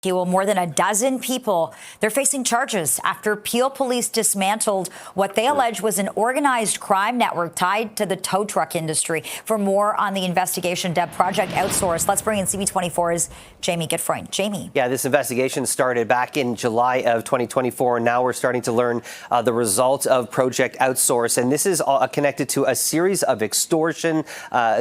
Well, more than a dozen people, they're facing charges after Peel police dismantled what they allege was an organized crime network tied to the tow truck industry. For more on the investigation, Deb, Project Outsource, let's bring in CB24's Jamie Gutfreund. Jamie. Yeah, this investigation started back in July of 2024, and now we're starting to learn the results of Project Outsource. And this is connected to a series of extortion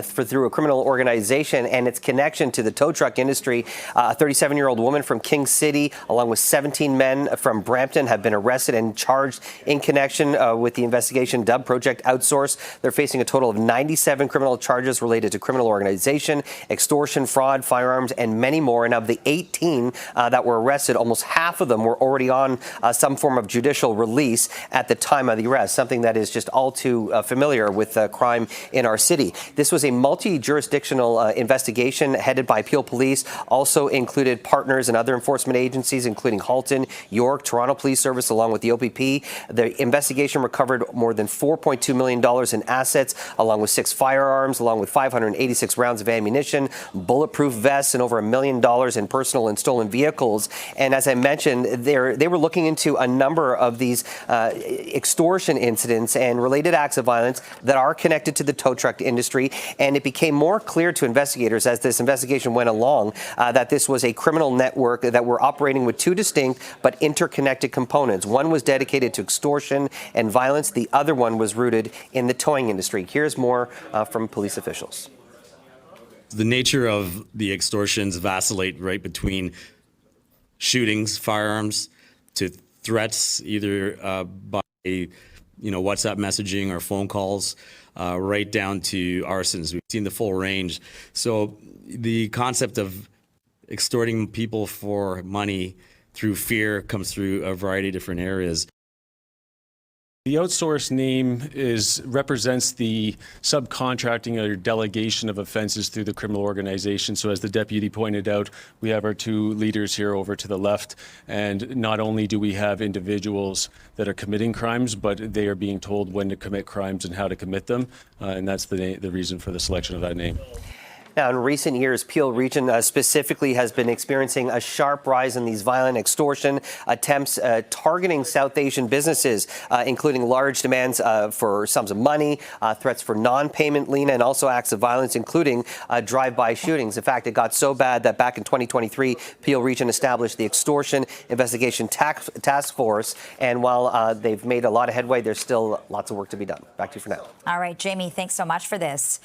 through a criminal organization and its connection to the tow truck industry. A 37-year-old woman from King City, along with 17 men from Brampton, have been arrested and charged in connection with the investigation dubbed Project Outsource. They're facing a total of 97 criminal charges related to criminal organization, extortion, fraud, firearms, and many more. And of the 18 that were arrested, almost half of them were already on some form of judicial release at the time of the arrest, something that is just all too familiar with crime in our city. This was a multi-jurisdictional investigation headed by Peel Police, also included partners and other enforcement agencies, including Halton, York, Toronto Police Service, along with the OPP. The investigation recovered more than $4.2 million in assets, along with 6 firearms, along with 586 rounds of ammunition, bulletproof vests, and over $1 million in personal and stolen vehicles. And as I mentioned, they were looking into a number of these extortion incidents and related acts of violence that are connected to the tow truck industry. And it became more clear to investigators as this investigation went along that this was a criminal network that were operating with 2 distinct but interconnected components. One was dedicated to extortion and violence. The other one was rooted in the towing industry. Here's more from police officials. The nature of the extortions vacillate right between shootings, firearms, to threats either by WhatsApp messaging or phone calls, right down to arsons. We've seen the full range. So the concept of extorting people for money through fear comes through a variety of different areas. The outsource name represents the subcontracting or delegation of offenses through the criminal organization. So as the deputy pointed out, we have our 2 leaders here over to the left, and not only do we have individuals that are committing crimes, but they are being told when to commit crimes and how to commit them, and that's the reason for the selection of that name. Now, in recent years, Peel Region specifically has been experiencing a sharp rise in these violent extortion attempts targeting South Asian businesses, including large demands for sums of money, threats for non-payment lien, and also acts of violence, including drive-by shootings. In fact, it got so bad that back in 2023, Peel Region established the Extortion Investigation Task Force. And while they've made a lot of headway, there's still lots of work to be done. Back to you for now. All right, Jamie, thanks so much for this.